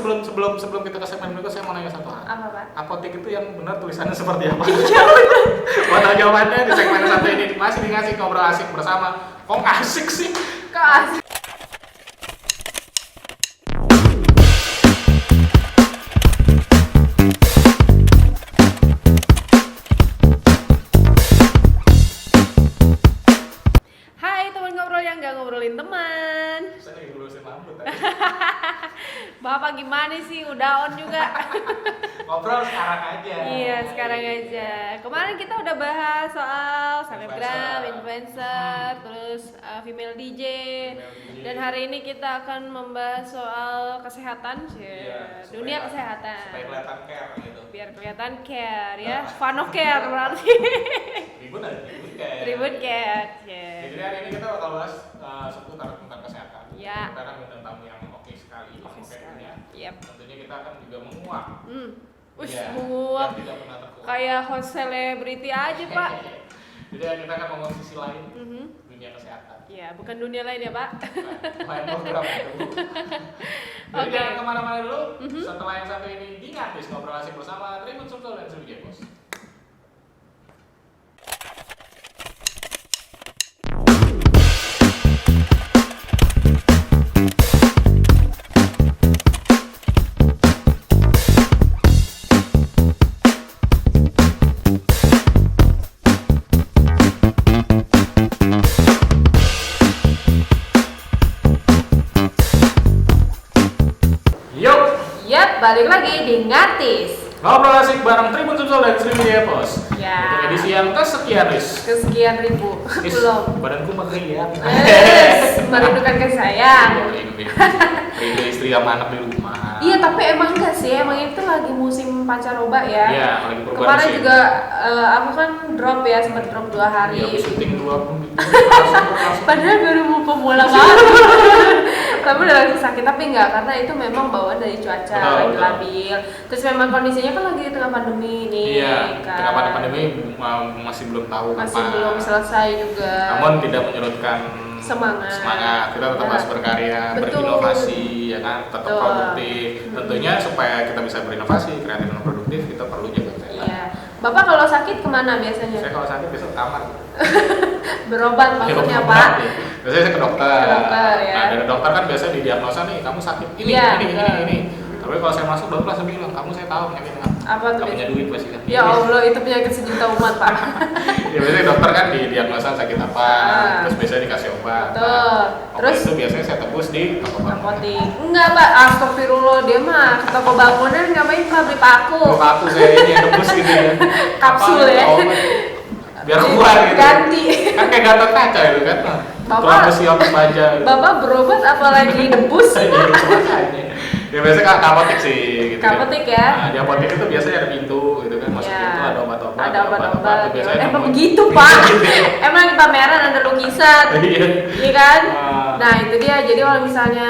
sebelum kita ke segmen berikut, saya mau nanya satu hal. Apa, Pak? Apotek itu yang benar tulisannya seperti apa? Iya benar. Mau tahu jawabannya di segmen satu ini masih dikasih ngobrol asik bersama. Kok nggak asik sih? Kok asik? Hai teman ngobrol yang nggak ngobrolin teman. Saya lagi ngurusin rambut. Bapak gimana sih? Udah on juga. Ngobrol sekarang aja. Iya, sekarang aja. Kemarin kita udah bahas soal selebgram, influencer, terus female DJ. Dan hari ini kita akan membahas soal kesehatan, dunia kesehatan. Supaya kelihatan care gitu. Biar kelihatan care ya, Vano care berarti. Tribun ada tribun care. Tribun care. Jadi hari ini kita bakal bahas seputar tentang kesehatan. Ya. Kita akan mengundang tamu yang oke sekali. Yep. Tentunya kita akan juga menguak. Wih, Ya, menguap. yang tidak pernah terkuak. Kayak host selebriti aja, Pak. Jadi kita akan ngomong sisi lain dunia kesehatan. Ya, bukan dunia lain ya, Pak. Main program itu. Jadi Oke. jangan kemana-mana dulu. Setelah yang satu ini diingatis ngobrol asik bersama Tribun Sumsel dan Sriwijaya Pos. Balik lagi di Ngatis. Ngobrol asik bareng Tribun Sumsel dan Sriwijaya Pos. Ya. Untuk edisi yang kesekian, Riz. Kesekian ribu. Belum. Badanku meriang. Merindukan kasih sayang. Rindu istri sama anak di rumah. Iya, tapi emang enggak sih, emang itu lagi musim pancaroba ya. Iya, lagi perubahan Kemarin musim. juga aku kan drop ya, sempat drop 2 hari. Iya, aku syuting 2 minggu. Padahal baru mau pemula banget. Tapi udah lagi sakit, tapi enggak, karena itu memang bawaan dari cuaca, lagi labil. Terus memang kondisinya kan lagi di tengah pandemi nih. Iya, kan. tengah pandemi masih belum tahu Masih kapan. belum selesai juga. Namun tidak menyurutkan Semangat. Kita tetap harus berkarya, Betul. berinovasi, ya kan, tetap Betul. produktif. Tentunya supaya kita bisa berinovasi, kreatif dan produktif, kita perlu jaga kesehatan. Iya. Bapak kalau sakit kemana biasanya? Saya kalau sakit besok kamar. Berobat maksudnya, Ya, Pak? biasanya saya ke dokter. Ke dokter, ya. Nah, dari dokter kan biasa didiagnosa nih, kamu sakit ini, Iya, ini. Tapi kalau saya masuk dokter langsung bilang, kamu saya tahu penyakitnya. Apa tuh? Gak punya duit pasti kan. Ya Allah, itu penyakit sejuta umat, Pak. Ya biasanya dokter kan didiagnosa sakit apa, terus biasanya dikasih obat. Betul. Obat Terus itu biasanya saya tebus di toko bangunan. apotik. Enggak, Pak. Astagfirullah, dia mah ke toko bangunan ngapain, Pak, beli paku. Kalau aku saya ini yang tebus gitu ya. Kapsul Apa, ya. obat. Biar keluar gitu. Ganti. Kan kayak gatot kaca itu kan. Bapak- Tulang besi otot baja. Gitu. Bapak berobat apalagi debus. Iya, itu makanya. Ya biasanya ke apotek sih gitu. Ke apotek ya? Nah, di apotek itu biasanya ada pintu gitu kan, masuk Ya. pintu ada obat-obat. Ada obat-obat. Itu biasanya Emang nemuin. begitu, Pak. Emang di pameran ada lukisan. Iya. Iya kan? Ah. Nah, itu dia. Jadi kalau misalnya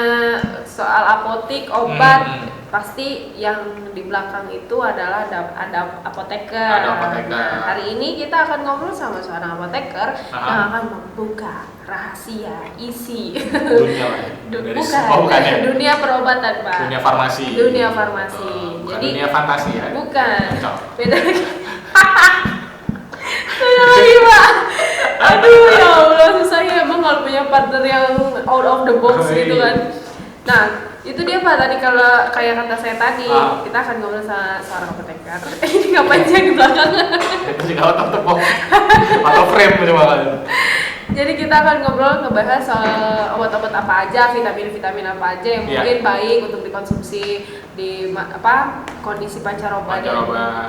soal apotik, obat, pasti yang di belakang itu adalah ada apoteker. Ada apoteker. Nah, hari ini kita akan ngobrol sama seorang apoteker yang akan membuka rahasia isi Dunia lah ya. Dari bukan ya. dunia perobatan, Pak. Dunia farmasi. Dunia farmasi. Bukan Jadi dunia fantasi ya. bukan. Cocok. Beda lagi. Beda lagi, Pak. Aduh, ya Allah, susah ya emang kalau punya partner yang out of the box gitu kan. Nah, itu dia, Pak, tadi kalau kayak kata saya tadi, kita akan ngobrol sama seorang apoteker. Ini ngapain sih yang di belakang? Itu juga otot tepok. Atau frame coba kan. Jadi kita akan ngebahas soal obat-obat apa aja, vitamin-vitamin apa aja yang mungkin baik untuk dikonsumsi di kondisi pancaroba dan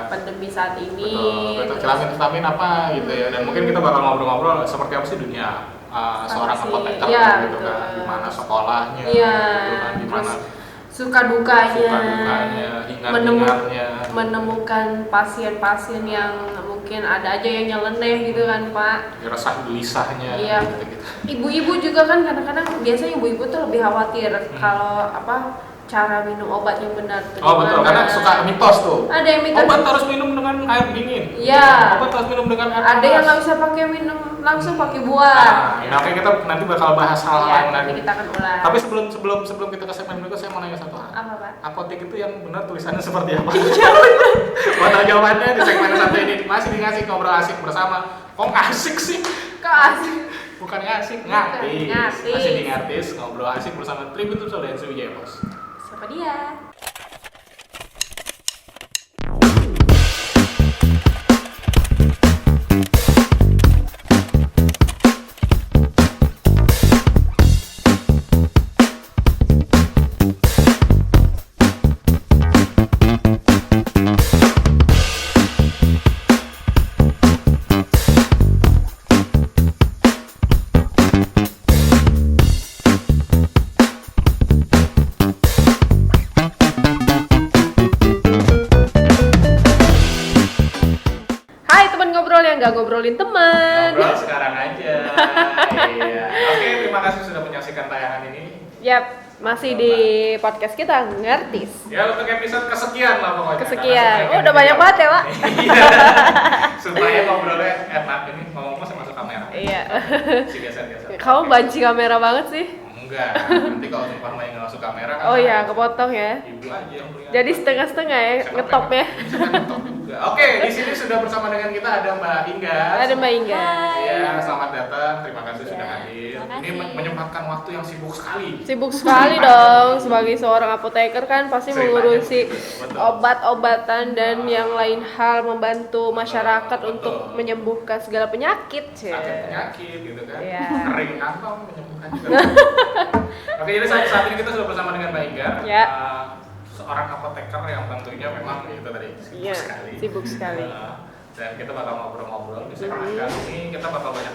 pandemi saat ini. Betul. Vitamin apa gitu ya. Dan mungkin kita bakal ngobrol-ngobrol seperti apa sih dunia seorang apoteker gitu kan. Gimana sekolahnya, gitu kan. Gimana suka dukanya, hingar-hingarnya, menemukan pasien-pasien yang mungkin ada aja yang nyeleneh gitu kan, Pak. resah gelisahnya. Iya. Gitu-gitu. Ibu-ibu juga kan kadang-kadang biasanya ibu-ibu tuh lebih khawatir kalau cara minum obat yang benar tuh. Oh betul, karena suka mitos tuh. Ada yang mitos. Obat harus minum dengan air dingin. Iya. Obat harus minum dengan air Ada panas. yang nggak bisa pakai minum langsung pakai buah. Nah, oke kita nanti bakal bahas hal Iya, lain nanti lagi. kita akan ulas. Tapi sebelum kita ke segmen berikut, saya mau nanya satu hal. Apa, Pak? Apotek itu yang benar tulisannya seperti apa? Iya benar. Buat tahu jawabannya di segmen satu ini masih ngasih ngobrol asik bersama. Kok asik sih? Kok asik? Bukan asik, ngatis. Ngatis. Masih di ngatis, ngobrol asik bersama Tribun Tursol dan Sriwijaya Pos. Siapa dia? Nggak ngobrolin teman. Ngobrol sekarang aja. Iya. Oke, terima kasih sudah menyaksikan tayangan ini. Yap, masih di podcast kita Ngertis. Ya untuk episode kesekian lah pokoknya. Kesekian. Oh, udah banyak banget ya, Pak. Iya. Supaya ngobrolnya enak ini ngomong masuk kamera. Iya. Si biasa-biasa. Kamu banci kamera banget sih. Enggak. Nanti kalau sumpah main nggak masuk kamera kan. Oh iya, kepotong ya. Ibu aja yang punya. Jadi setengah-setengah ya ngetopnya. Ngetop juga. Oke, di sini sudah bersama dengan kita ada Mbak Inggas. Ada Mbak Ingga. Iya, selamat datang. Terima kasih sudah Ya, hadir. terima Ini kasih. menyempatkan waktu yang sibuk sekali. Sibuk sekali dong, sebagai seorang apoteker kan pasti Ceritanya mengurusi betul. obat-obatan dan yang lain hal membantu masyarakat Betul. untuk menyembuhkan segala penyakit. Penyakit gitu kan. Iya. Kering kantong menyembuhkan juga. Oke, jadi saat ini kita sudah bersama dengan Mbak Inggar. Ya. Seorang apoteker yang tentunya memang itu tadi sibuk Iya, sekali. sibuk sekali. Dan kita bakal ngobrol-ngobrol di segmen kali ini. Kita bakal banyak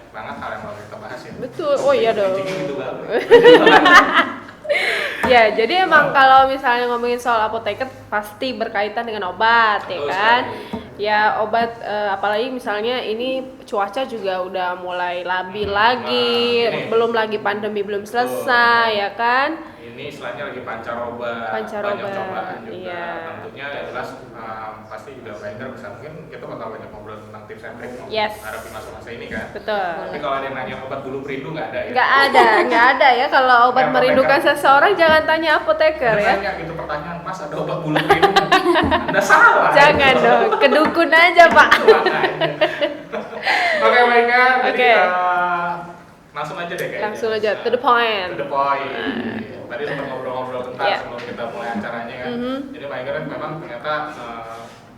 banget hal yang mau kita bahas ya. Betul, oh iya dong. Jadi gitu banget. Ya, jadi emang kalau misalnya ngomongin soal apoteker pasti berkaitan dengan obat, ya Betul kan? sekali. Ya obat, apalagi misalnya ini cuaca juga udah mulai labil lagi, ini. belum lagi pandemi belum selesai, ya kan? Ini istilahnya lagi pancaroba, Pancaroba, banyak cobaan juga. iya. Tentunya ya jelas pasti juga Mbak Inggar bisa mungkin kita bakal banyak ngobrol tentang tips and trick Yes. menghadapi masa-masa ini kan. Betul. Tapi kalau ada yang nanya obat bulu perindu nggak ada ya? Nggak ada ya kalau obat Ya, merindukan apoteker. seseorang jangan tanya apoteker ya. Nanya gitu pertanyaan, Mas ada obat bulu perindu? Anda salah. Jangan gitu. dong, kedukun aja Pak. Makanya. Oke Mbak Inggar, jadi Oke. langsung aja deh kayaknya. Langsung aja, to the point. To the point. Tadi sempat ngobrol-ngobrol tentang Iya. sebelum kita mulai acaranya kan. Mhm. Jadi Mbak Inggar memang ternyata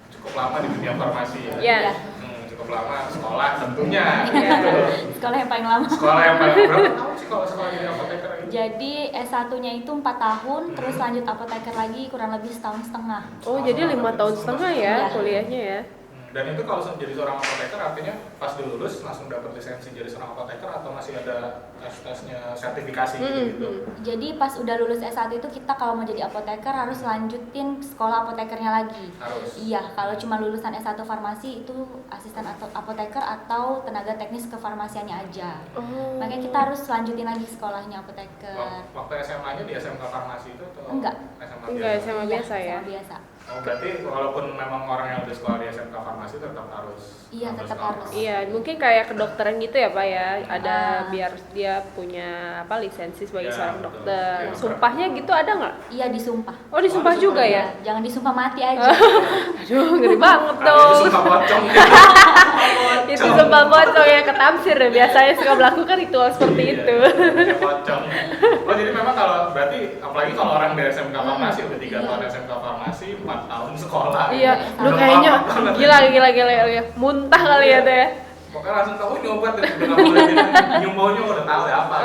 cukup lama di dunia farmasi ya. Iya. Cukup lama sekolah tentunya. Iya. Gitu. Sekolah yang paling lama. Sekolah yang paling berapa tahun sih kalau sekolah jadi apoteker ini? Jadi S1-nya itu 4 tahun, terus lanjut apoteker lagi kurang lebih setahun setengah. Oh jadi 5 tahun setengah ya Iya. kuliahnya ya. Dan itu kalau jadi seorang apoteker artinya pas dilulus langsung dapat lisensi jadi seorang apoteker atau masih ada tes-tesnya sertifikasi gitu. Jadi pas udah lulus S1 itu kita kalau mau jadi apoteker harus lanjutin sekolah apotekernya lagi. Harus. Iya, kalau cuma lulusan S1 farmasi itu asisten atau apoteker atau tenaga teknis kefarmasiannya aja. Oh. Makanya kita harus lanjutin lagi sekolahnya apoteker. Waktu SMA-nya di SMK Farmasi itu atau Enggak. SMA Enggak, biasa? SMA biasa ya. SMA biasa. Oh, berarti walaupun memang orang yang udah sekolah di SMK Farmasi tetap harus. Iya, tetap sekolah. harus. Iya, mungkin kayak kedokteran gitu ya Pak ya. Ada Ah. biar dia punya apa lisensi sebagai Ya, seorang betul. dokter. Ya, Sumpahnya gitu ada nggak? Iya, disumpah. Oh disumpah disumpah juga ya? Jangan disumpah mati aja. Aduh ngeri banget Karena itu dong. sumpah pocong. Itu sumpah pocong ya ketafsir ya. Biasanya suka melakukan ritual seperti Iya, itu. iya, pocong. Oh jadi memang kalau berarti apalagi kalau orang dari SMK Farmasi udah 3 tahun SMK Farmasi, 4 tahun sekolah. Iya, lu Udah kayaknya lama banget. gila. Muntah kali ya tuh ya. Pokoknya langsung tahu ini obat dan udah nggak boleh nyium baunya udah tahu ya apa.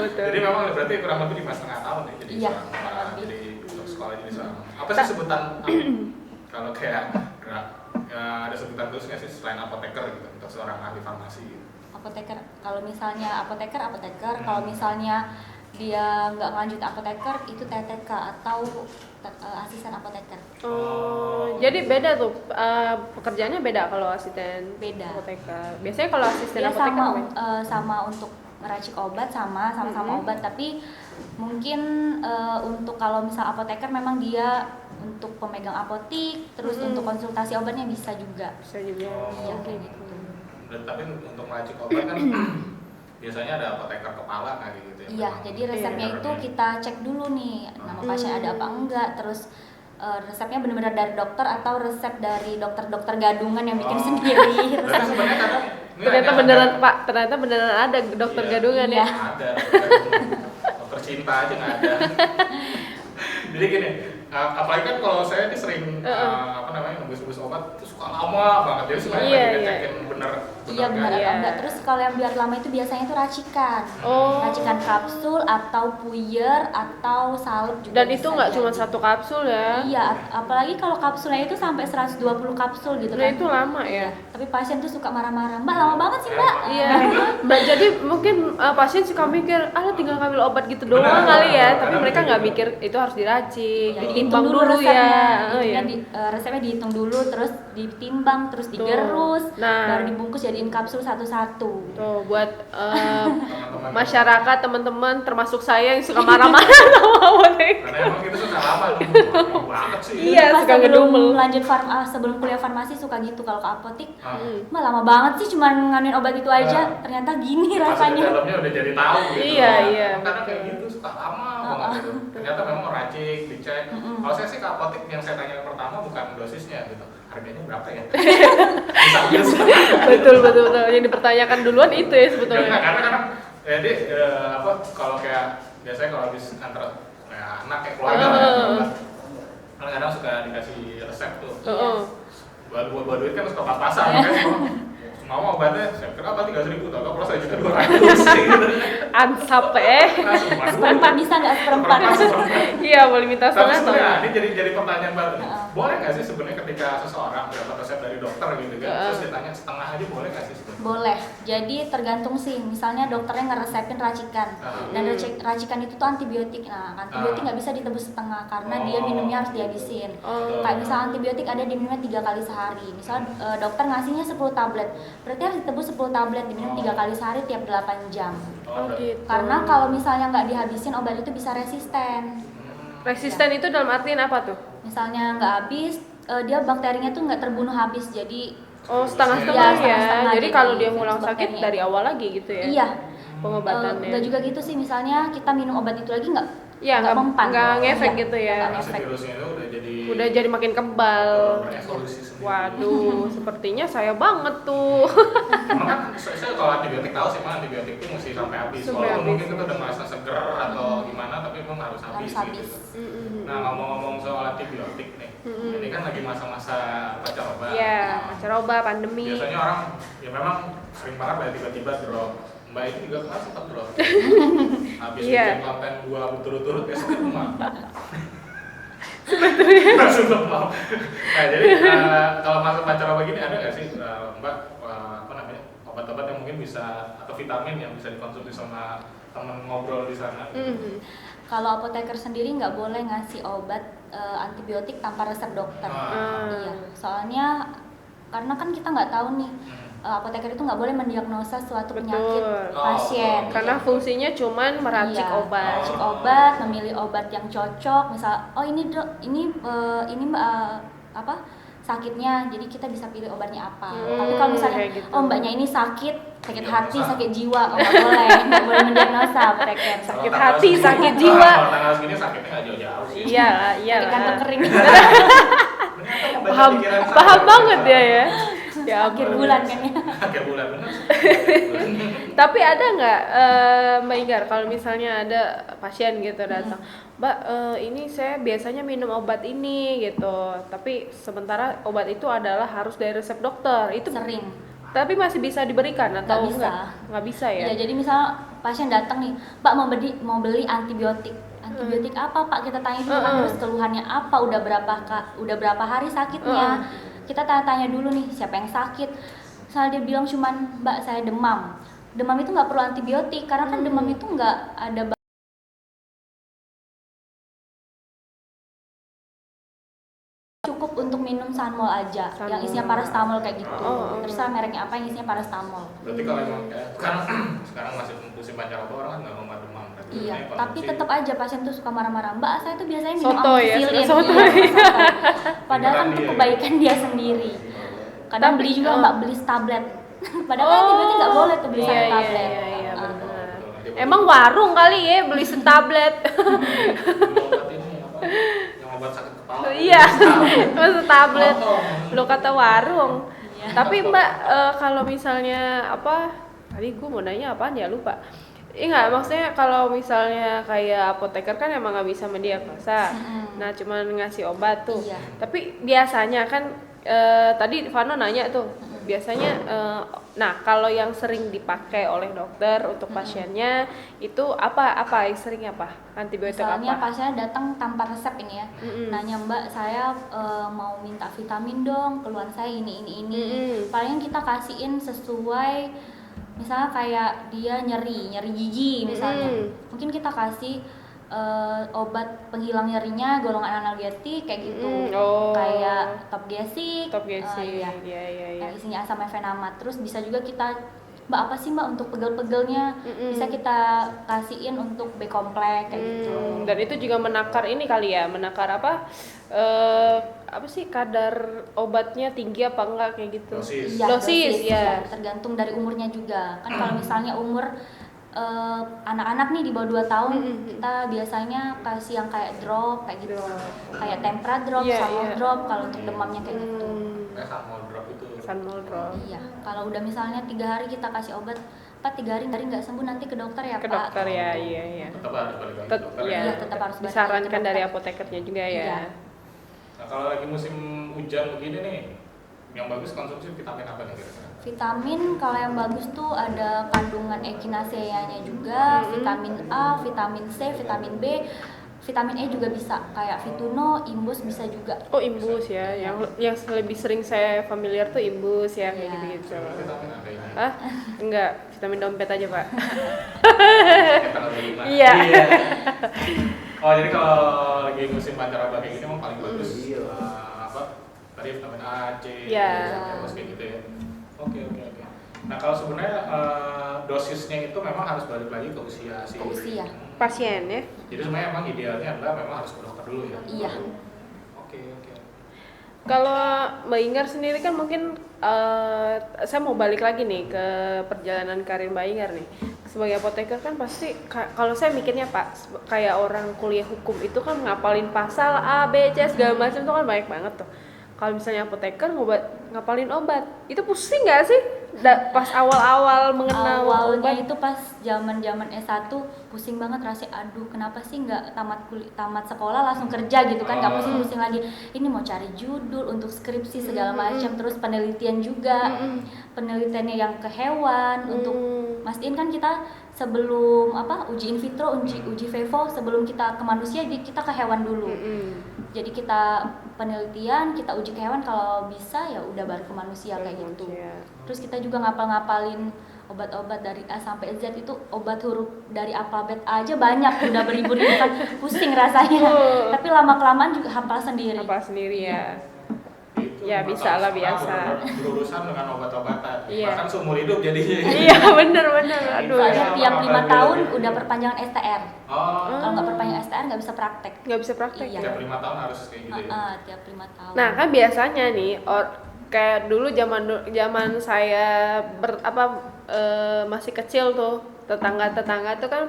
Betul. Jadi memang berarti kurang lebih 5,5 tahun ya jadi Iya, seorang kurang lebih. jadi untuk sekolah jadi seorang. Apa sih sebutan kalau kayak ada sebutan khusus nggak sih selain apoteker gitu untuk seorang ahli farmasi? Gitu? Apoteker, kalau misalnya apoteker, kalau misalnya dia nggak lanjut apoteker itu TTK atau asisten apoteker. Oh, jadi beda tuh pekerjaannya beda kalau asisten Beda. apoteker. Biasanya kalau asisten Dia apoteker sama apa? sama untuk meracik obat sama-sama Mhm. obat, tapi Mungkin untuk kalau misal apoteker memang dia untuk pemegang apotik, terus untuk konsultasi obatnya bisa juga. Bisa juga. Iya kayak gitu. Dan tapi untuk meracik obat kan biasanya ada apoteker kepala kayak gitu ya. Iya, jadi resepnya itu kita cek dulu nih nama pasien ada apa enggak, terus resepnya benar-benar dari dokter atau resep dari dokter-dokter gadungan yang bikin sendiri Berarti resep. sebenarnya kadang Ternyata beneran Pak, ternyata beneran ada dokter gadungan Iya. ya. Ada, dokter cinta aja nggak ada. Jadi gini, apalagi kan kalau saya ini sering ngebus-bus obat itu suka lama banget, jadi sebenarnya Iya, lagi iya. ngecekin bener Iya benar Iya. atau enggak. Terus kalau yang biar lama itu biasanya itu racikan. Oh. Racikan kapsul atau puyer atau salep juga. Dan itu bisa nggak jadi. cuma satu kapsul ya. Iya, apalagi kalau kapsulnya itu sampai 120 kapsul gitu Nah kan. itu lama ya. Tapi pasien tuh suka marah-marah. Mbak, lama banget sih, Mbak. Iya, Mbak, jadi mungkin pasien suka mikir, tinggal ngambil obat gitu doang Benar, kali ya. benar, Tapi benar, mereka benar. nggak mikir itu harus diracik, Ya, ditimbang dulu resepnya. ya. Oh, Intinya iya. resepnya dihitung dulu, terus ditimbang, terus digerus, Nah. baru dibungkus jadiin kapsul satu-satu. Tuh buat Teman-teman. masyarakat, teman-teman, termasuk saya yang suka marah-marah sama apotek. Karena emang itu suka lama, lama banget sih. Iya, Pas suka sebelum ngedumel. lanjut sebelum kuliah farmasi suka gitu kalau ke apotik. Ah. Mbak, lama banget sih cuman nganuin obat itu aja. Ternyata gini Pas di rasanya. dalamnya udah jadi tahu gitu. Iya, iya. Karena kayak gitu suka lama banget gitu. Ternyata memang meracik, dicek. Kalau saya sih ke apotek yang saya tanya pertama bukan dosisnya gitu. Harganya berapa ya? Bisa. Betul, betul, betul. Yang dipertanyakan duluan itu ya sebetulnya. Karena jadi kalau kayak biasanya kalau habis antar kayak anak kayak keluarga lah ya, kadang suka dikasih resep tuh. Heeh. Buat duit kan suka pas-pasan kan. Mau obatnya, saya kira apa 3.000, tau kalau saya juta 200 gitu. Ansap Seperempat bisa nggak seperempat? Iya, boleh minta Tapi setengah sebenarnya atau? ini jadi pertanyaan baru nih. Heeh. Boleh nggak sih sebenarnya ketika seseorang dapat resep dari dokter gitu kan, terus ditanya setengah aja boleh nggak sih sebenarnya? Boleh. Jadi tergantung sih. Misalnya dokternya ngeresepin racikan. Dan racikan itu tuh antibiotik. Nah, antibiotik nggak bisa ditebus setengah karena dia minumnya harus dihabisin. Kayak misal antibiotik ada diminumnya 3 kali sehari. Misal dokter ngasihnya 10 tablet. Berarti harus ditebus 10 tablet diminum 3 kali sehari tiap 8 jam. Oh gitu. Karena kalau misalnya nggak dihabisin obat itu bisa resisten. Resisten itu dalam artian apa tuh? Misalnya nggak habis, dia bakterinya tuh nggak terbunuh habis. Jadi Oh, setengah-setengah Iya, ya. setengah-setengah. Jadi kalau dia Jadi, ngulang sakit bakterinya. dari awal lagi gitu ya. iya. Pengobatannya. Nggak juga gitu sih. Misalnya kita minum obat itu lagi Iya, nggak mempan. ngefek Iya, gitu ya. nggak Karena si ngefek. virusnya itu Udah jadi makin kebal. berevolusi sendiri. Waduh, sepertinya saya banget tuh. Emang kan saya kalau antibiotik tahu sih, emang antibiotik itu mesti sampai habis. Sampai Walaupun habis. mungkin kita udah merasa seger atau gimana, tapi emang harus habis Harus habis. gitu. Nah, ngomong-ngomong soal antibiotik nih, ini kan lagi masa-masa pacaroba. Iya, pacaroba, pandemi. Biasanya orang ya memang sering banget ya tiba-tiba drop. Mbak ini juga kan sempat drop. Habis Iya. bikin konten 2 berturut-turut besoknya demam. Sebetulnya langsung demam. Nah, jadi kalau masuk pacaroba gini ada nggak sih Mbak obat-obat yang mungkin bisa atau vitamin yang bisa dikonsumsi sama teman ngobrol di sana? Kalau apoteker sendiri nggak boleh ngasih obat antibiotik tanpa resep dokter. Iya, soalnya karena kan kita nggak tahu nih apoteker itu nggak boleh mendiagnosa suatu penyakit pasien. Karena fungsinya cuman meracik Iya, obat. meracik obat, memilih obat yang cocok. Misal, oh ini dok, ini mbak sakitnya, jadi kita bisa pilih obatnya apa. Tapi kalau misalnya, kayak gitu. oh mbaknya ini sakit hati, sakit jiwa, oh nggak boleh mendiagnosa apoteker. Sakit hati, sakit jiwa. Kalau tanggal segini sakitnya nggak jauh-jauh sih. Iya, iya. Sakit kantong kering. Paham banget dia ya. Ya Akhir ampun. bulan kan ya. Akhir bulan benar. Tapi ada nggak Mbak Inggar kalau misalnya ada pasien gitu datang, Mbak ini saya biasanya minum obat ini gitu, tapi sementara obat itu adalah harus dari resep dokter, itu Sering. tapi masih bisa diberikan atau Nggak bisa. nggak bisa ya? Ya, jadi misal pasien datang nih, Pak mau beli antibiotik. Antibiotik apa Pak? Kita tanya dulu kan terus keluhannya apa, udah berapa hari sakitnya. Kita tanya dulu nih siapa yang sakit. Misalnya dia bilang cuman Mbak saya demam. Demam itu nggak perlu antibiotik karena kan demam itu nggak ada cukup untuk minum Sanmol aja, yang isinya paracetamol kayak gitu. Terserah mereknya apa yang isinya paracetamol. Berarti kalau emang sekarang masih musim pancaroba orang kan nggak mau demam. Iya, Konsumsi. tapi tetap aja pasien tuh suka marah-marah. Mbak, saya tuh biasanya minum Sotoy ya, amoxicillin. sotoy. Iya, sotoy. Padahal kan Beneran untuk dia. kebaikan dia sendiri. Kadang beli juga Mbak, beli tablet. Padahal kan antibiotik nggak boleh tuh beli satu tablet. Iya, Ah. benar. Emang warung kali ya beli setablet. Obat ini apa? Yang obat sakit kepala. Iya, setablet. Potong. Lo kata warung. Iya. Tapi Mbak, kalau misalnya apa? Tadi gue mau nanya apaan ya, lupa. Iya, maksudnya kalau misalnya kayak apoteker kan emang nggak bisa mendiagnosa. Nah, cuman ngasih obat tuh. Iya. Tapi biasanya kan tadi Vano nanya tuh, biasanya nah kalau yang sering dipakai oleh dokter untuk pasiennya itu apa yang sering apa? Antibiotik Misalnya apa? pasiennya datang tanpa resep ini ya, nanya Mbak saya mau minta vitamin dong, keluhan saya ini. Paling kita kasihin sesuai, misalnya kayak dia nyeri gigi misalnya, mungkin kita kasih obat penghilang nyerinya golongan analgetik kayak gitu, kayak Topgesic, iya. Iya. Yang isinya asam efenamat. Terus bisa juga kita, Mbak apa sih Mbak untuk pegel-pegelnya, bisa kita kasihin untuk B-kompleks kayak gitu. Dan itu juga menakar ini kali ya, menakar apa? Apa sih kadar obatnya tinggi apa enggak kayak gitu? Dosis. Iya, Dosis, ya. tergantung dari umurnya juga. Kan kalau misalnya umur anak-anak nih di bawah 2 tahun, kita biasanya kasih yang kayak drop kayak gitu. Kayak tempra drop, Sanmol drop kalau untuk demamnya kayak gitu. Kayak Sanmol drop itu. Sanmol drop. Iya, kalau udah misalnya 3 hari kita kasih obat, Pak 3 hari nggak sembuh nanti ke dokter ya Ke Pak. dokter ya, iya. Tetap harus balik lagi ke dokter. Iya, Iya, tetap harus balik lagi ke disarankan dokter. dari apotekernya juga ya. Iya. Nah, kalau lagi musim hujan begini nih, yang bagus konsumsi vitamin apa nih kira-kira? Vitamin kalau yang bagus tuh ada kandungan echinacea-nya juga, vitamin A, vitamin C, vitamin B, vitamin E juga bisa, kayak Vituno, Imbus bisa juga. Oh, Imbus ya, yang lebih sering saya familiar tuh Imbus ya, kayak Iya. gitu-gitu. Vitamin apa ini? Hah? Enggak, vitamin dompet aja Pak. Kayak tanggal 25. Iya. Oh, jadi kalau lagi musim pancaroba kayak gini emang paling bagus apa? Tadi vitamin A, C, Iya. terus kayak gitu ya. Oke. Nah, kalau sebenarnya dosisnya itu memang harus balik lagi ke usia si Ke usia. Pasien ya. Jadi sebenarnya emang idealnya adalah memang harus ke dokter dulu ya. Iya. Oke. Kalau Mbak Ingar sendiri kan mungkin saya mau balik lagi nih ke perjalanan karir Mbak Ingar nih. Sebagai apoteker kan pasti kalau saya mikirnya Pak, kayak orang kuliah hukum itu kan ngapalin pasal A, B, C segala macam itu kan banyak banget tuh. Kalau misalnya apoteker ngapalin obat, itu pusing nggak sih? Pas awal-awal mengenal Awalnya obat. itu pas zaman S1 pusing banget rasanya, aduh kenapa sih nggak tamat sekolah langsung kerja gitu kan, nggak pusing lagi ini mau cari judul untuk skripsi segala macam, terus penelitian juga, penelitiannya yang ke hewan untuk mastiin kan kita sebelum uji in vitro, uji vivo sebelum kita ke manusia kita ke hewan dulu. Jadi kita penelitian, kita uji ke hewan, kalau bisa ya udah baru ke manusia kayak gitu. Terus kita juga ngapalin obat-obat dari A sampai Z, itu obat huruf dari alfabet A aja banyak, udah beribu-ribu kan, pusing rasanya. Tapi lama-kelamaan juga hafal sendiri. Ya. Itu Ya, memang bisa lah, kalau biasa. sekolah berurusan dengan obat-obatan. Iya. Bahkan seumur hidup jadinya. Iya, bener. Aduh, Soalnya ya. tiap 5 Apa tahun biologi? udah perpanjangan STR. Oh. Kalau nggak perpanjangan STR nggak bisa praktek. nggak bisa praktek Iya. ya. Tiap 5 tahun harus kayak gitu ya. Tiap 5 tahun. Nah kan biasanya nih kayak dulu zaman saya masih kecil tuh, tetangga tuh kan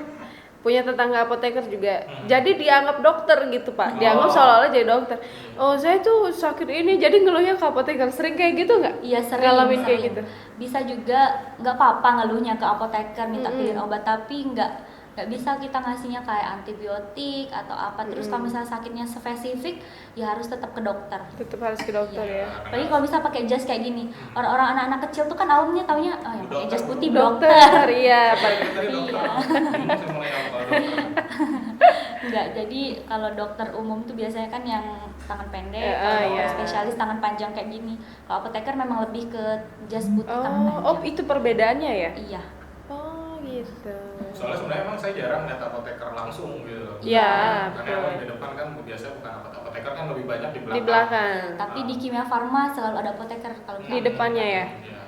punya tetangga apoteker juga, jadi dianggap dokter gitu Pak, dianggap seolah-olah jadi dokter. Oh saya tuh sakit ini, jadi ngeluhnya ke apoteker, sering kayak gitu nggak? Iya sering. Ngalamin kayak gitu. Bisa juga nggak apa-apa ngeluhnya ke apoteker minta pilihan obat, tapi nggak bisa kita ngasihnya kayak antibiotik atau apa. Terus kalau misalnya sakitnya spesifik ya harus tetap ke dokter. Tetap harus ke dokter ya. Apalagi kalau bisa pakai jas kayak gini, orang-orang anak-anak kecil tuh kan awalnya taunya yang pakai jas putih Dokter, dokter. iya. Tadi dokter. Bingung saya mulai apa dokter. Enggak, jadi kalau dokter umum tuh biasanya kan yang tangan pendek, Iya. kalau spesialis tangan panjang kayak gini. Kalau apoteker memang lebih ke jas putih tangan Oh panjang. itu perbedaannya ya? Iya. Oh gitu. Soalnya sebenarnya emang saya jarang lihat apoteker langsung gitu. Iya, Karena betul. emang di depan kan biasanya bukan apoteker kan lebih banyak di belakang. Di belakang. Tapi di Kimia Farma selalu ada apoteker kalau Di depannya ya? Iya.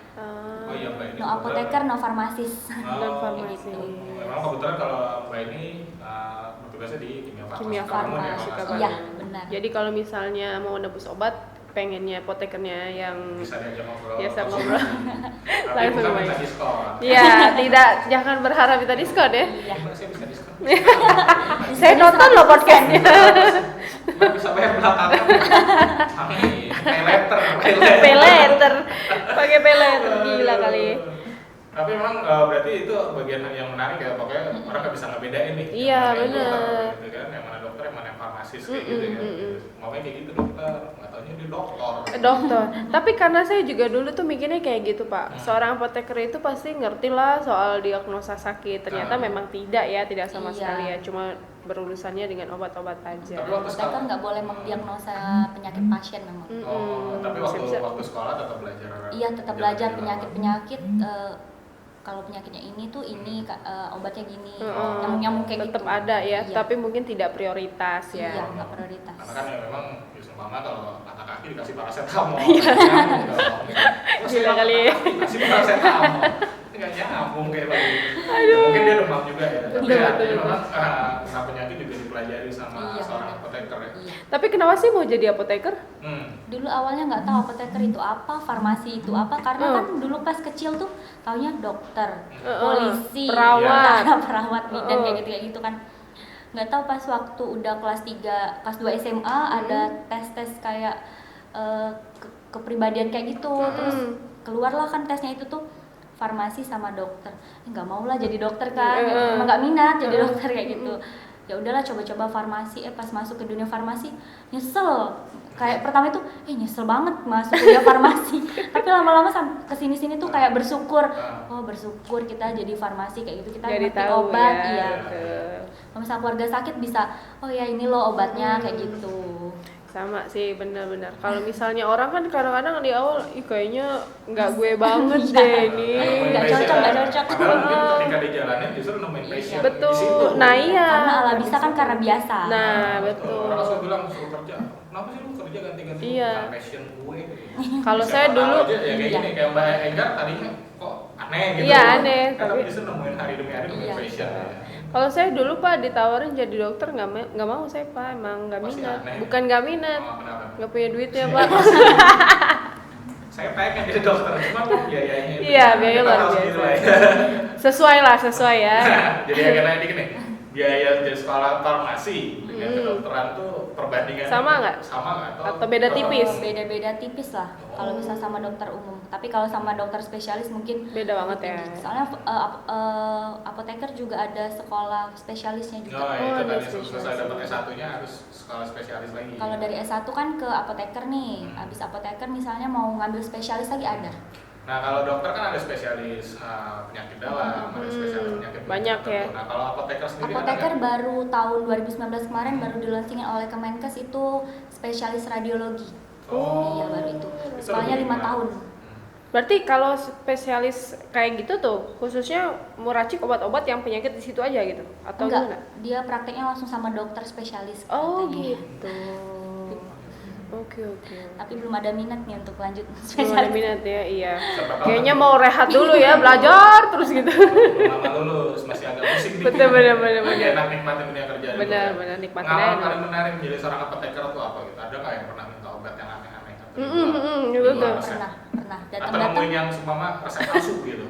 Oh iya Mbak, teknik No apoteker, no farmasis. Non farmasi. Memang kebetulan kalau Mbak ini bertugasnya di kimia farmasi. Iya, benar. Jadi kalau misalnya mau nebus obat, pengennya apotekernya yang Bisa diajak ngobrol. biasa ngobrol. Tapi Langsung bukan main. minta diskon. Iya, tidak, jangan berharap minta diskon ya. Iya. Mbak, saya bisa diskon. Saya nonton loh podcastnya. Mbak bisa bayar belakangan. Amin. Pay letter. Pay letter, pakai pay letter, gila kali. Tapi memang berarti itu bagian yang menarik ya, pokoknya orang nggak bisa ngebedain nih. Iya, yang mana bener. dokter, gitu kan, yang mana dokter, yang mana farmasis kayak gitu kan. Makanya kayak gitu dokter, nggak taunya dia dokter. Dokter. Tapi karena saya juga dulu tuh mikirnya kayak gitu Pak. Seorang apoteker itu pasti ngerti lah soal diagnosa sakit. Ternyata memang tidak ya, tidak sama Iya. sekali ya. Cuma berurusannya dengan obat-obat aja. Tapi waktu Apoteker sekolah, nggak boleh mendiagnosa penyakit pasien memang. tapi Bisa-bisa. waktu sekolah tetap belajar. Iya, tetap belajar penyakit-penyakit. Kalau penyakitnya ini tuh ini obatnya gini, nyamuk-nyamuk kayak Tetap gitu. ada ya, Iya. tapi mungkin tidak prioritas ya. Iya, nggak prioritas. Karena kan ya memang ya seumpama kalau patah kaki dikasih paracetamol. Iya. Nyambung dong. Terus Gila dia kali. Dikasih paracetamol. Nggak nyambung kayak begitu. Mungkin dia demam juga ya. Tapi Iya, ya, betul, jadi betul. memang tentang penyakit juga dipelajari sama Iya, seorang benar. apoteker ya. Iya. Tapi kenapa sih mau jadi apoteker? Dulu awalnya nggak tahu apoteker itu apa, farmasi itu apa, karena kan dulu pas kecil tuh taunya dokter, polisi, perawat. perawat bidan kayak gitu kan. Nggak tahu pas waktu udah kelas 3, kelas 2 SMA ada tes-tes kayak kepribadian kayak gitu, terus keluarlah kan tesnya itu tuh farmasi sama dokter. Nggak mau lah jadi dokter kan, emang nggak minat jadi dokter kayak gitu. Ya udahlah coba-coba farmasi. Pas masuk ke dunia farmasi nyesel. Kayak pertama itu nyesel banget masuk kuliah farmasi. Tapi lama-lama kesini-sini tuh kayak bersyukur. Oh bersyukur kita jadi farmasi kayak gitu, kita Jadi ngerti tahu obat. ya, Iya. betul. Kalau misalnya keluarga sakit bisa, oh ya ini loh obatnya kayak gitu. Sama sih, benar-benar. Kalau misalnya orang kan kadang-kadang di awal, kayaknya nggak gue banget deh ini. Nggak cocok, nggak cocok. Padahal mungkin ketika dijalanin justru nemuin passion. Betul. Di situ. Nah iya. Karena ala bisa kan karena biasa. Nah Orang betul. langsung bilang suruh kerja. Kenapa sih lu kerja ganti-ganti? Iya. Bukan passion gue. Kalau Siapa saya tahu dulu, aja, ya kayak gini kayak Mbak Enggar tadinya kok aneh gitu. Iya, aneh, Tapi tapi- justru nemuin hari demi hari nemuin Iya. passion. Ya. kalau saya dulu Pak ditawarin jadi dokter nggak mau saya Pak, emang nggak Pasti minat. aneh. Bukan nggak minat, Oh, kenapa? nggak punya duitnya Pak. Saya pengen jadi dokter, cuma biayanya itu. Iya, biaya kita luar tahu biasa. sendiri lah ya. Sesuai ya. Jadi agak naik dikit nih. Biaya jadi sekolah farmasi dengan kedokteran tuh perbandingannya Sama nggak? Sama nggak? Atau beda tipis? Beda-beda tipis lah kalau misalnya sama dokter umum. Tapi kalau sama dokter spesialis mungkin Beda banget ya. tinggi. Soalnya apoteker juga ada sekolah spesialisnya juga. Oh, itu ada tadi spesialis. selesai dapat S1-nya harus sekolah spesialis lagi. Kalau dari S1 kan ke apoteker nih. Habis apoteker misalnya mau ngambil spesialis lagi ada. Nah, kalau dokter kan ada spesialis penyakit dalam, ada spesialis penyakit Banyak tertentu. ya. Nah, kalau apoteker sendiri Apoteker ada nggak? baru tahun 2019 kemarin baru dilaunchingin oleh Kemenkes itu spesialis radiologi. Oh. Iya baru itu. Itu Sekolahnya lebih 5 gimana? tahun. Berarti kalau spesialis kayak gitu tuh khususnya meracik obat-obat yang penyakit di situ aja gitu atau Enggak, gimana? dia prakteknya langsung sama dokter spesialis. Oh katanya. gitu. Oke. Tapi belum ada minat nih untuk lanjut Belum ada spesialis. minat ya, iya. Siapa tahu Kayaknya nanti mau rehat dulu ya, belajar terus gitu. belum lama lulus, masih agak pusing nih. Betul, benar. Lagi enak nikmatin dunia kerja dulu Benar, ya. benar, nikmatin Pengalaman aja. paling menarik menjadi seorang apoteker itu apa gitu? Ada nggak yang pernah minta obat yang aneh-aneh? Atau di itu luar tuh. resep? Pernah Atau datang-datang nemuin yang seumpama resep palsu gitu?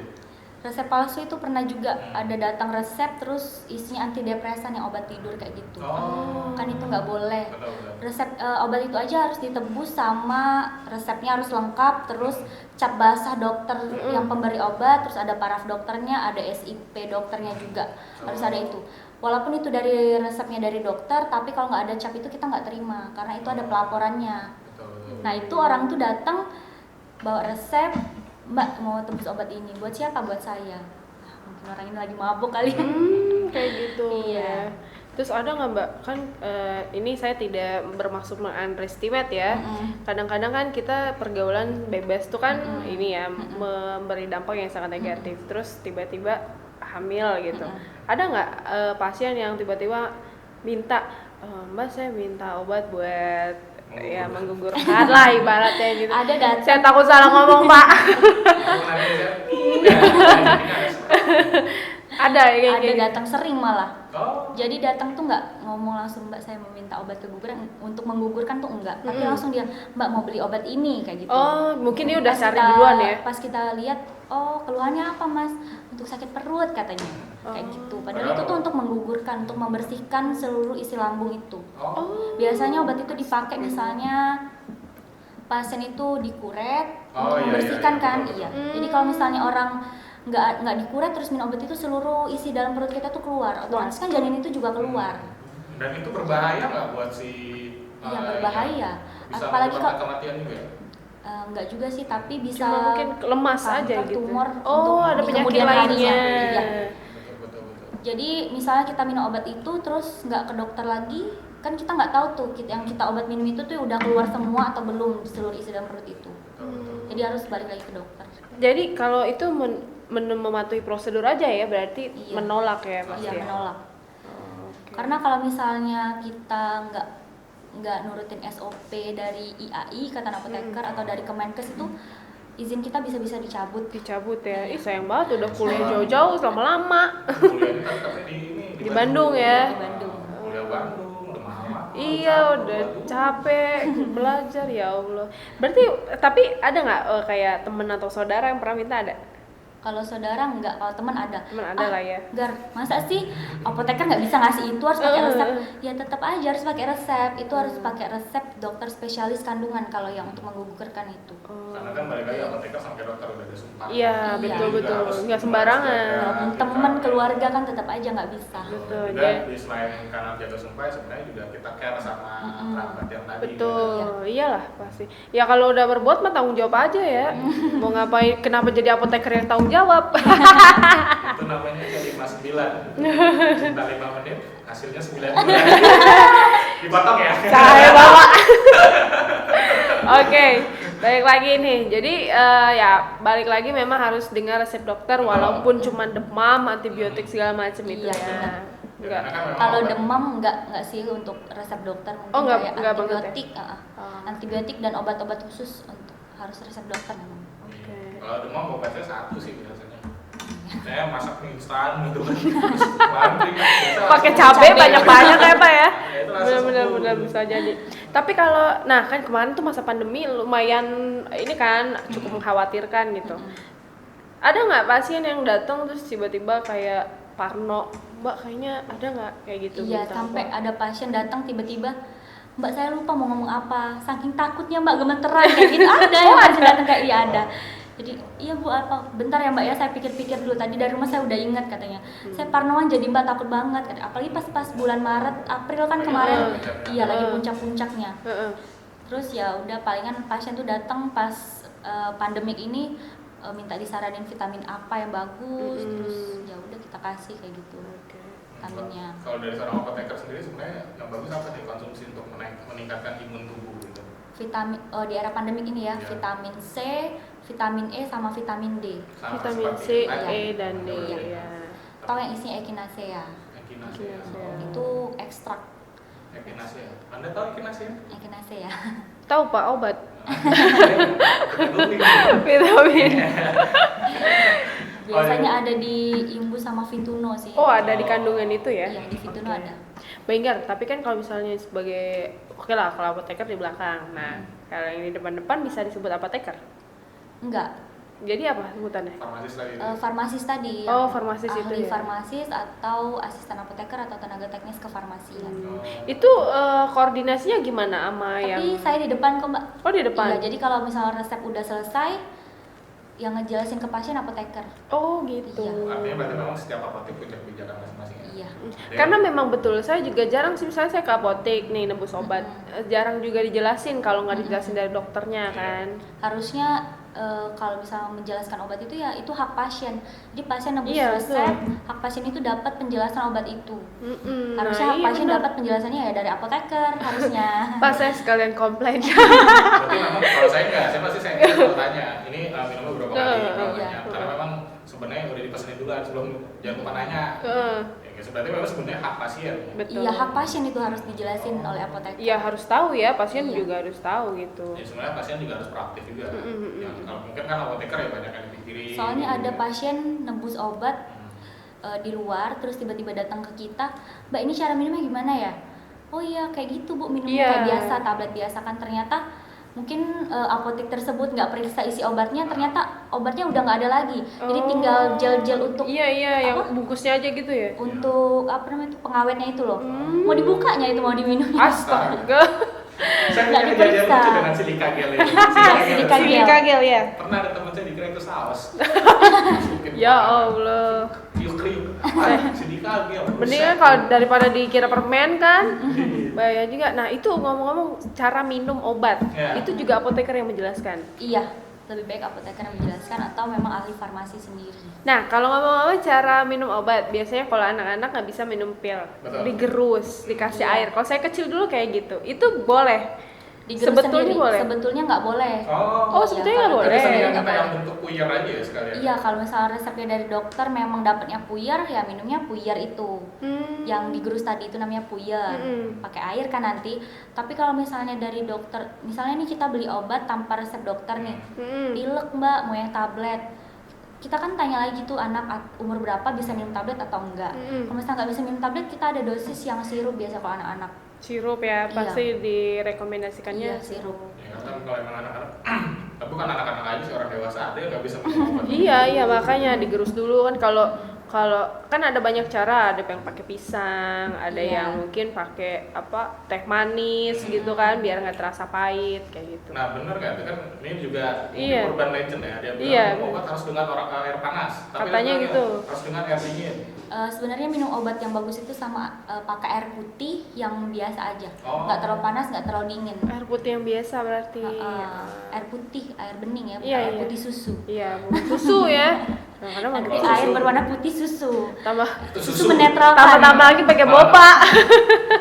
resep palsu itu pernah juga ada datang resep terus isinya antidepresan yang obat tidur kayak gitu. Oh. Kan itu nggak boleh. Betul. Resep obat itu aja harus ditebus sama resepnya harus lengkap, terus cap basah dokter yang pemberi obat, terus ada paraf dokternya, ada SIP dokternya juga harus ada itu. Walaupun itu dari resepnya dari dokter, tapi kalau nggak ada cap itu kita nggak terima karena itu ada pelaporannya. Betul. Nah itu orang tuh datang bawa resep, Mbak mau tebus obat ini, buat siapa? Buat saya. Nah, mungkin orang ini lagi mabuk kali. Kayak gitu Iya. ya. Terus ada nggak Mbak, kan ini saya tidak bermaksud mengunderestimate ya. Kadang-kadang kan kita pergaulan bebas tuh kan ini ya memberi dampak yang sangat negatif. Terus tiba-tiba hamil gitu. Ada nggak pasien yang tiba-tiba minta, Mbak saya minta obat buat ya menggugurkan lah ibaratnya gitu. Ada datang. Saya takut salah ngomong Pak. Iya, intinya ada Ada ya kayak Ada gitu. datang sering malah. Oh, Jadi datang tuh nggak ngomong langsung, Mbak saya meminta obat keguguran, untuk menggugurkan tuh enggak, tapi langsung dia, Mbak mau beli obat ini kayak gitu. Oh, mungkin dia udah Pas cari kita- duluan ya. Pas kita lihat, oh keluhannya apa Mas? Untuk sakit perut katanya, kayak gitu. Padahal itu tuh untuk menggugurkan, untuk membersihkan seluruh isi lambung itu. oh, Biasanya obat itu dipakai misalnya pasien itu dikuret Oh, untuk iya, membersihkan iya, kan, betul, iya. betul. Jadi kalau misalnya orang nggak dikuret terus minum obat itu, seluruh isi dalam perut kita tuh keluar, otomatis kan janin itu juga keluar. dan itu berbahaya nggak buat si Iya, berbahaya. bisa Apalagi menyebabkan kalau kematian juga ya? nggak juga sih, tapi bisa Cuma mungkin lemas kanker, aja gitu. tumor Oh, untuk ada di penyakit kemudian hari. lainnya. Iya. Betul. Jadi misalnya kita minum obat itu terus nggak ke dokter lagi, kan kita nggak tahu tuh yang kita obat minum itu tuh udah keluar semua atau belum seluruh isi dalam perut itu. Jadi harus balik lagi ke dokter. Jadi kalau itu mematuhi prosedur aja ya, berarti Iya. menolak ya pasti. Iya, ya? menolak. Oh, oke. Karena kalau misalnya kita nggak nurutin SOP dari IAI, Ikatan Apoteker, atau dari Kemenkes itu, izin kita bisa dicabut. Dicabut ya. Ih, sayang banget udah kuliah jauh-jauh lama-lama. Kuliahnya kan katanya Di Bandung ya. Di Bandung. Kuliah Bandung, udah mahal. Iya, udah capek belajar ya Allah. Berarti tapi ada nggak kayak temen atau saudara yang pernah minta, ada? Kalau saudara enggak, kalau teman ada. Temen ada lah ya. Gar, masa sih apoteker nggak bisa ngasih itu, harus pakai resep? Ya tetap aja harus pakai resep. Itu harus pakai resep dokter spesialis kandungan kalau yang untuk menggugurkan itu. Karena kan balik lagi apoteker sampai dokter udah ada sumpah. Iya, Iya. betul. Nggak sembarangan. Walaupun teman, keluarga kan tetap aja nggak bisa. Betul, Juga jadi- di selain karena jatuh sumpah sebenarnya juga kita care sama kerabat yang tadi. Betul, iyalah pasti. Ya kalau udah berbuat mah tanggung jawab aja ya. Mau ngapain? Kenapa jadi apoteker yang tanggung jawab? Itu namanya jadi Mas 9. Cinta 5 menit, hasilnya 9 bulan. Dipotong ya. Saya bawa. Oke, balik lagi nih. Jadi ya balik lagi memang harus dengar resep dokter walaupun cuma demam, antibiotik segala macam itu Iya, ya. benar. Enggak. Karena kan memang Kalau obat- demam nggak sih untuk resep dokter, mungkin Oh, nggak- kayak nggak banget ya? antibiotik, antibiotik dan obat-obat khusus untuk harus resep dokter memang. Oke. Kalau demam obatnya satu sih biasanya. Saya masak mie instan gitu kan. Terus kemarin keringat, biasa Pakai langsung- cabai banyak-banyak ya Pak ya. Ya, itu langsung Benar-benar sembuh. bisa jadi. Tapi kalau nah kan kemarin tuh masa pandemi lumayan ini kan cukup mengkhawatirkan gitu. Ada nggak pasien yang datang terus tiba-tiba kayak parno, Mbak kayaknya ada nggak kayak gitu? Iya, minta sampai apa? ada pasien datang tiba-tiba, Mbak saya lupa mau ngomong apa, saking takutnya Mbak gemeteran kayak gitu. Ada yang pasien datang kayak iya ada. Jadi iya Bu, apa bentar ya Mbak ya, saya pikir-pikir dulu, tadi dari rumah saya udah ingat katanya. Saya parnoan jadi Mbak takut banget, apalagi pas bulan Maret, April kan kemarin, iya lagi puncak-puncaknya. Heeh. Terus ya udah palingan pasien tuh datang pas pandemik ini, minta disaranin vitamin apa yang bagus, terus ya udah kita kasih kayak gitu vitaminnya. Kalau dari seorang apoteker sendiri sebenarnya yang bagus apa sih konsumsi untuk meningkatkan imun tubuh gitu? Vitamin di era pandemik ini ya, Iya. vitamin C, vitamin E sama vitamin D. Sama Vitamin seperti C, tadi. E dan D Iya. ya. Atau yang isinya echinacea. Echinacea. Echinacea. Itu ekstrak Echinacea. Anda tahu echinacea? echinacea. Tahu Pak obat Vitamin. vitamin. Biasanya ada di Imbu sama Vituno sih. Oh, ada di kandungan itu ya? Iya, di Vituno ada. Benggar, tapi kan kalau misalnya sebagai oke lah kalau apoteker di belakang. Nah, kalau yang di depan-depan bisa disebut apoteker. Enggak, Jadi apa sebutannya? Farmasis lagi. farmasis tadi. Oh, yang farmasis itu ahli ya. farmasis atau asisten apoteker atau tenaga teknis kefarmasian. Oh. Itu koordinasinya gimana sama yang Tapi saya di depan kok Mbak. Oh, di depan. Iya, jadi kalau misalnya resep udah selesai, yang ngejelasin ke pasien apoteker. Oh, gitu. Iya. Artinya berarti memang setiap apotek punya kebijakan masing-masing ya? Iya. Karena memang betul, saya juga jarang sih misalnya saya ke apotek nih nebus obat, jarang juga dijelasin kalau nggak dijelasin dari dokternya kan. Harusnya kalau misalnya menjelaskan obat itu ya itu hak pasien. Jadi pasien nebus Iya, resep, hak pasien itu dapat penjelasan obat itu. Mm-mm. Harusnya Nah, hak iya pasien benar. dapat penjelasannya ya dari apoteker harusnya. Pas saya sekalian komplain. Berarti memang kalau saya enggak, saya pasti saya kalau tanya, ini minumnya berapa kali, berapa Iya. banyak? Karena memang sebenarnya udah dipesenin duluan sebelum jangan lupa nanya. Heeh. Ya Oke, sebenarnya memang sebenarnya hak pasien. Betul. Iya, hak pasien itu harus dijelasin oleh apoteker. Iya harus tahu ya, pasien Iya. juga harus tahu gitu. Ya sebenarnya pasien juga harus proaktif juga. Yang kalau mungkin kan apoteker ya banyak yang dipikirin. Soalnya ada gitu. pasien nebus obat di luar, terus tiba-tiba datang ke kita, Mbak ini cara minumnya gimana ya? Oh iya kayak gitu Bu, minumnya Iya. kayak biasa, tablet biasa kan. Ternyata mungkin apotek tersebut nggak periksa isi obatnya, ternyata obatnya udah nggak ada lagi. Jadi tinggal gel-gel untuk Iya yang bungkusnya aja gitu ya. untuk apa namanya itu pengawetnya itu loh. Mau dibukanya itu mau diminumnya. Astaga. Saya Nggak punya kejadian diperiksa. lucu dengan silika gel ini. Silika gel. Silika gel ya. Pernah ada teman saya dikira itu saus. Ya Allah. Yukri, silika gel. Mendingan kalau daripada dikira permen kan. Bahaya juga. Nah, itu ngomong-ngomong cara minum obat. Ya. Itu juga apoteker yang menjelaskan. Iya, lebih baik apoteker yang menjelaskan atau memang ahli farmasi sendiri. Nah, kalau ngomong-ngomong cara minum obat, biasanya kalau anak-anak nggak bisa minum pil, Betul. digerus, dikasih Iya. air. Kalau saya kecil dulu kayak gitu, itu boleh. Digerus Sebetulnya sendiri. boleh? Sebetulnya nggak boleh. Oh, sebetulnya Iya, nggak kalau boleh. Tapi sendiri sendiri nggak kita yang boleh. bentuk puyer aja ya sekalian. Iya, kalau misalnya resepnya dari dokter memang dapatnya puyer, ya minumnya puyer itu. Yang digerus tadi itu namanya puyer. Pakai air kan nanti. Tapi kalau misalnya dari dokter, misalnya nih kita beli obat tanpa resep dokter nih. Pilek Mbak, mau yang tablet. Kita kan tanya lagi tuh anak umur berapa bisa minum tablet atau enggak. Kalau misalnya nggak bisa minum tablet, kita ada dosis yang sirup biasa kalau anak-anak. Sirup ya, Iya. pasti direkomendasikannya. Iya, sirup. Ya kan kalau emang anak-anak, tapi bukan anak-anak aja sih, orang dewasa ada yang nggak bisa minum obat. Iya makanya digerus dulu kan. Kalau kan ada banyak cara, ada yang pakai pisang, ada Iya. yang mungkin pakai apa teh manis gitu kan, biar nggak terasa pahit kayak gitu. Nah benar kan, itu kan ini juga Iya. urban legend ya, dia bilang Iya. minum obat harus dengan air panas. Tapi Katanya ada gitu. harus dengan air dingin. Sebenarnya minum obat yang bagus itu sama pakai air putih yang biasa aja, Oh. nggak terlalu panas, nggak terlalu dingin. Air putih yang biasa berarti. Air putih, air bening ya, bukan Iya, air iya. putih susu. Iya, bukan susu ya. Kadang-kadang Nanti pakai air susu. berwarna putih susu. Tambah Itu Susu menetralkan. tambah lagi pakai boba.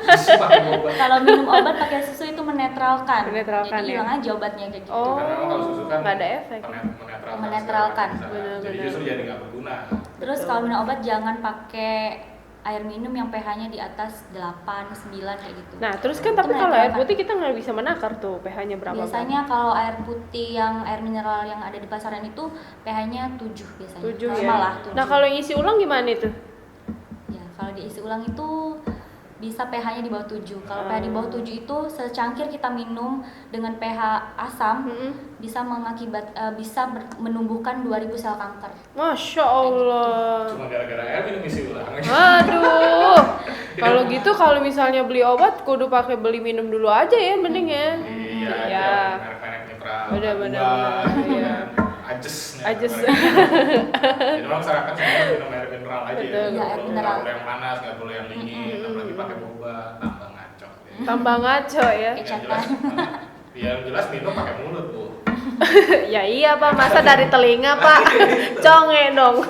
Susu pakai boba. Kalau minum obat pakai susu itu menetralkan. Menetralkan, Jadi ya. hilang aja obatnya kayak gitu. Oh. Karena memang kalau susu kan nggak ada efek. menetralkan. Menetralkan. segala macam. Jadi Benar-benar. justru jadi nggak berguna. Terus kalau minum obat jangan pakai air minum yang pH-nya di atas 8, 9 kayak gitu. Nah, terus kan Itu tapi kalau air menetralkan. putih kita nggak bisa menakar tuh pH-nya berapa. Biasanya kalau air putih yang air mineral yang ada di pasaran itu pH-nya 7 biasanya. 7 Normal ya. lah 7. Nah, kalau yang isi ulang gimana itu? Ya, kalau diisi ulang itu bisa pH-nya di bawah 7. Kalau pH di bawah 7 itu secangkir kita minum dengan pH asam bisa menumbuhkan 2000 sel kanker. Masya Allah. Cuma gara-gara air minum isi ulang. Aduh. Kalau gitu kalau misalnya beli obat kudu pakai beli minum dulu aja ya mending ya. Iya, Ya. merek-merek netral. Benar-benar, Aqua, iya. Ajes. Ajes. Jadi memang sarankan semuanya minum air mineral aja Betul. ya. Iya, air Nggak mineral. boleh yang panas, nggak boleh yang dingin, apalagi pakai boba, tambah ngaco. Tambah ngaco ya. Yang Kecap jelas, kan. yang jelas minum pakai mulut tuh. Ya iya Pak, masa dari telinga Pak? Conge dong.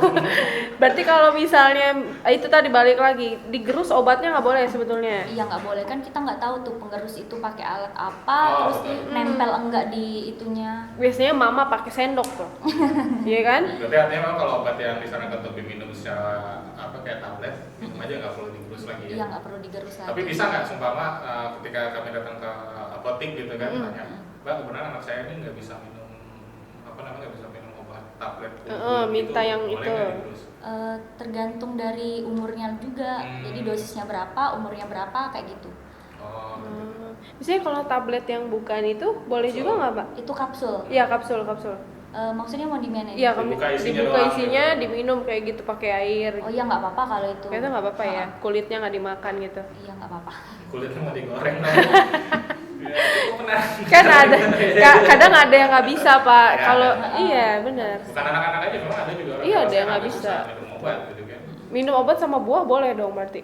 Berarti kalau misalnya itu tadi balik lagi, digerus obatnya nggak boleh sebetulnya. Iya nggak boleh kan kita nggak tahu tuh penggerus itu pakai alat apa, Oh, terus betul. nempel enggak di itunya. Biasanya mama pakai sendok tuh. Iya kan? Berarti artinya memang kalau obat yang disarankan untuk diminum secara apa kayak tablet, minum aja nggak perlu digerus lagi ya. Iya nggak perlu digerus lagi. Tapi bisa nggak sumpama ketika kami datang ke apotek gitu kan tanya, Mbak kebenaran anak saya ini nggak bisa minum apa namanya nggak bisa minum obat tablet. Minta yang boleh itu. nggak digerus? Tergantung dari umurnya juga. Jadi dosisnya berapa, umurnya berapa kayak gitu. Oh, Misalnya kalau tablet yang bukan itu boleh juga nggak Pak? Itu kapsul. Iya kapsul. Maksudnya mau di-manage? Iya, Dibuka isinya dibuka doang, isinya, gitu. diminum kayak gitu pakai air. Oh iya nggak apa-apa kalau itu. Kayaknya nggak apa-apa ya, kulitnya nggak dimakan gitu. Iya nggak apa-apa. kulitnya mau digoreng lah. Ya, itu benar. Kan ada, kadang ada yang nggak bisa Pak. Ya, Kalau ada. iya benar. Bukan anak-anak aja, memang ada juga orang Iya, ada dewasa yang nggak agak bisa. susah minum obat gitu kan. Minum obat sama buah boleh dong berarti.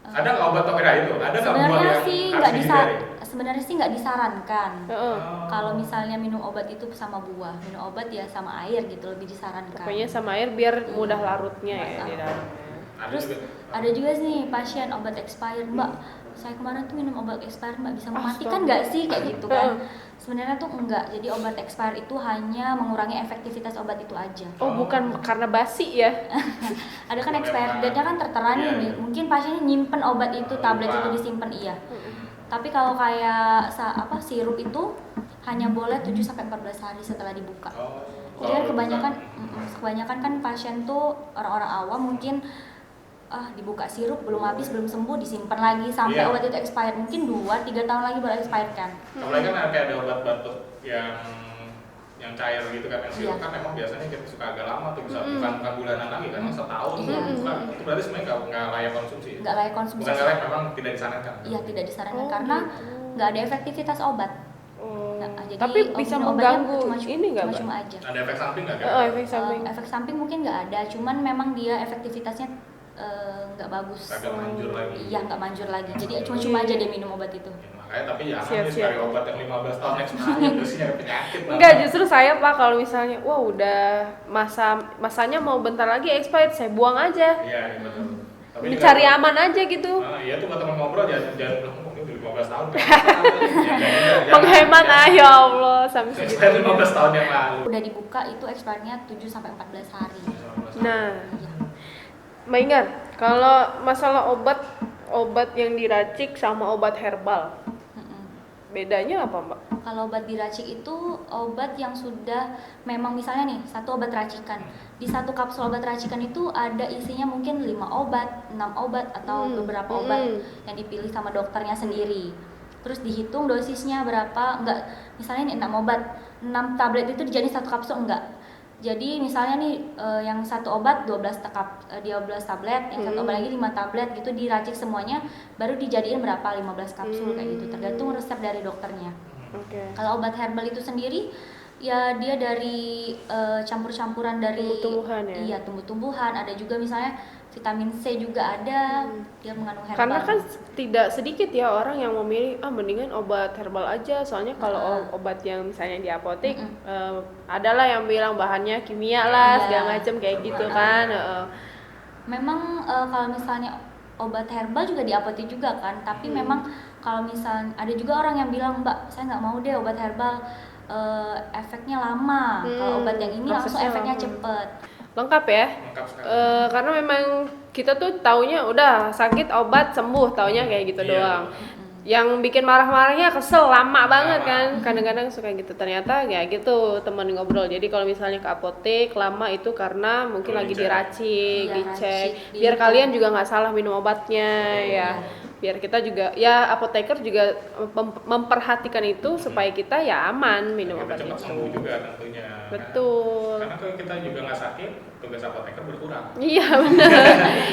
Ada nggak obat tokera itu? Ada nggak buah Sebenarnya yang sih harus nggak dihindari? sebenarnya sih nggak disarankan. Heeh. Kalau misalnya minum obat itu sama buah, minum obat ya sama air gitu lebih disarankan. Pokoknya sama air biar mudah larutnya ya di dalam. Ada Terus juga. ada juga nih pasien obat expired, Mbak. Saya kemarin tuh minum obat expired, Mbak bisa mematikan nggak sih kayak gitu kan? Sebenarnya tuh enggak. Jadi obat expired itu hanya mengurangi efektivitas obat itu aja. Oh, bukan karena basi ya? Ada kan expired date-nya kan tertera nih. Mungkin pasiennya nyimpen obat itu, tablet itu disimpan iya. Tapi kalau kayak sirup itu hanya boleh 7 sampai 14 hari setelah dibuka. Jadi kan kebanyakan kan pasien tuh orang-orang awam mungkin dibuka sirup belum habis, belum sembuh, disimpan lagi sampai obat itu expired. Mungkin 2-3 tahun lagi baru expired kan. Apalagi kan kayak ada obat batuk yang cair gitu kan, yang sirup kan memang biasanya kita suka agak lama tuh, bisa bukan bulanan lagi kan, setahun bukan. Itu berarti sebenarnya nggak layak konsumsi. Nggak layak konsumsi. Bukan nggak layak, memang tidak disarankan. Iya, tidak disarankan karena nggak ada efektivitas obat. Jadi tapi bisa mengganggu ini nggak, Mbak? Cuma aja. Ada efek samping nggak? Efek samping. Efek samping mungkin nggak ada, cuman memang dia efektivitasnya nggak bagus. Agak manjur lagi. Iya, nggak manjur lagi. Jadi cuma aja dia minum obat itu. Makanya tapi jangan sekali obat yang 15 tahun expired terus nyari penyakit. Enggak, justru saya Pak kalau misalnya udah masanya mau bentar lagi expired, saya buang aja. Iya, betul. Tapi cari aman aja gitu. Iya tuh buat teman ngobrol jangan bilang mungkin 15 tahun. Menghemat ya Allah sampai segitu. 15 tahun yang lalu. Udah dibuka itu expirednya 7 sampai 14 hari. Nah, Mbak Ingar, kalau masalah obat yang diracik sama obat herbal, bedanya apa, Mbak? Kalau obat diracik itu obat yang sudah memang misalnya nih satu obat racikan. Di satu kapsul obat racikan itu ada isinya mungkin 5 obat, 6 obat atau beberapa obat yang dipilih sama dokternya sendiri. Terus dihitung dosisnya berapa, enggak misalnya nih 6 obat, 6 tablet itu dijadiin satu kapsul enggak. Jadi misalnya nih yang satu obat 12 tablet, yang satu obat lagi 5 tablet gitu diracik semuanya, baru dijadiin berapa 15 kapsul kayak gitu, tergantung resep dari dokternya. Kalau obat herbal itu sendiri ya dia dari campur-campuran dari tumbuh-tumbuhan ya. Iya, tumbuh-tumbuhan, ada juga misalnya vitamin C juga ada, dia mengandung herbal. Karena kan tidak sedikit ya orang yang memilih mendingan obat herbal aja, soalnya kalau obat yang misalnya di apotek adalah yang bilang bahannya kimia lah segala macam kayak gitu kan. Memang kalau misalnya obat herbal juga di apotek juga kan, tapi memang kalau misalnya ada juga orang yang bilang, Mbak saya nggak mau deh obat herbal, efeknya lama. Kalau obat yang ini langsung efeknya cepet. Lengkap ya. Karena memang kita tuh taunya udah sakit obat sembuh, taunya kayak gitu doang. Yang bikin marah-marahnya kesel lama banget kan, kadang-kadang suka gitu. Ternyata ya gitu teman ngobrol. Jadi kalau misalnya ke apotek lama itu karena mungkin lagi diracik, dicek, biar kalian juga nggak salah minum obatnya ya. Biar kita juga ya apoteker juga memperhatikan itu supaya kita ya aman minum obat itu. Cepat sembuh juga tentunya. Betul. Karena kalau kita juga nggak sakit, tugas apoteker berkurang. Iya benar.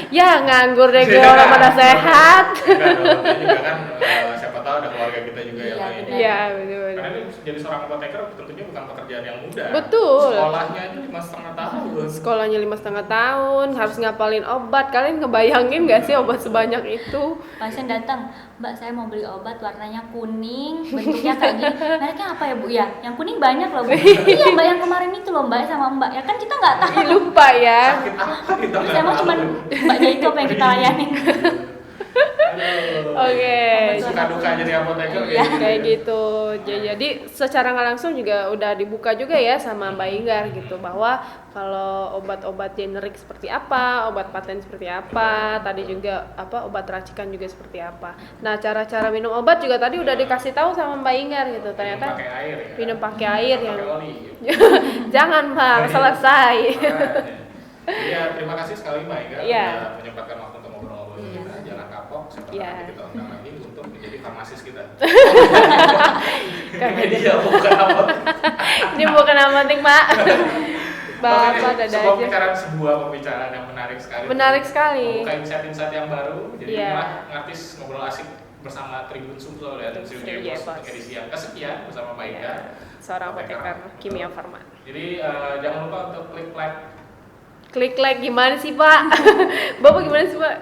Ya nganggur deh orang pada sehat. Enggak, juga kan siapa tahu ada keluarga kita juga yang lain. Iya betul. Karena ini jadi seorang apoteker tentunya bukan pekerjaan yang mudah. Betul. Sekolahnya aja 5,5 tahun. Sekolahnya 5,5 tahun, harus ngapalin obat. Kalian ngebayangin nggak sih obat sebanyak itu? Pasien datang, Mbak saya mau beli obat warnanya kuning, bentuknya kayak gini. Mereknya apa ya Bu ya? Yang kuning banyak loh Bu. Iya Mbak yang kemarin itu loh Mbak sama Mbak. Ya kan kita nggak tahu. Lupa ya. Sakit apa kita nggak Saya mau tahu. cuman Mbaknya itu apa yang kita layanin. Oke. Suka duka jadi apoteker Kayak gitu. Jadi secara nggak langsung juga udah dibuka juga ya sama Mbak Ingar gitu, bahwa kalau obat-obat generik seperti apa, obat paten seperti apa, tadi juga obat racikan juga seperti apa. Nah cara-cara minum obat juga tadi udah dikasih tahu sama Mbak Ingar gitu. Ternyata pakai air ya. minum pakai air yang Pakai oli. jangan Bang, selesai. Iya, terima kasih sekali Mbak Ingar sudah menyempatkan waktu untuk ngobrol-ngobrol dengan kita. Jangan kapok, siapa tahu nanti kita undang lagi untuk menjadi farmasis kita. Ini media bukan apotek. Ini bukan apotek Pak. Bapak dada aja. Sebuah pembicaraan yang menarik sekali. Menarik sekali. Membuka insight-insight yang baru. Jadi inilah ngartis ngobrol asik bersama Tribun Sumsel ya, Tribun Epos untuk edisi yang kesekian bersama Mbak Ingar, seorang apoteker kimia farma. Jadi jangan lupa untuk klik like gimana sih Pak? Bapak gimana sih Pak?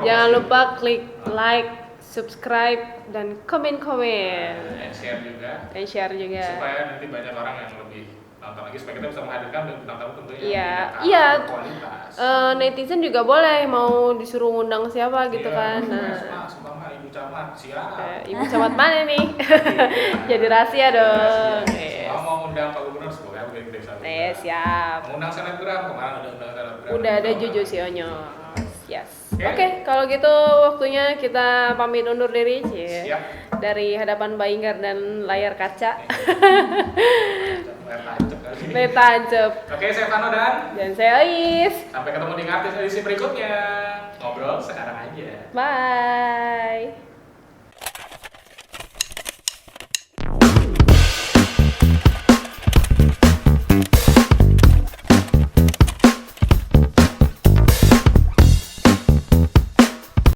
Jangan lupa klik like, subscribe, dan komen. Dan share juga. Supaya nanti banyak orang yang lebih nonton lagi, supaya kita bisa menghadirkan bintang tamu tentunya yang kualitas. Netizen juga boleh mau disuruh ngundang siapa gitu kan. Nah, sumpah ibu camat, siap. Ibu camat mana nih? Jadi rahasia dong. Kalau mau undang Pak Gubernur semoga kita bisa. Siap. Mau undang selebgram kemarin udah undang selebgram. Udah ada Jojo Sionyo. Yes. Oke. Oke, kalau gitu waktunya kita pamit undur diri, Siap. dari hadapan Mbak Inggar dan layar kaca. Layar tancep. Oke, saya Vano dan saya Ais. sampai ketemu di Ngartis edisi berikutnya. Ngobrol sekarang aja. Bye.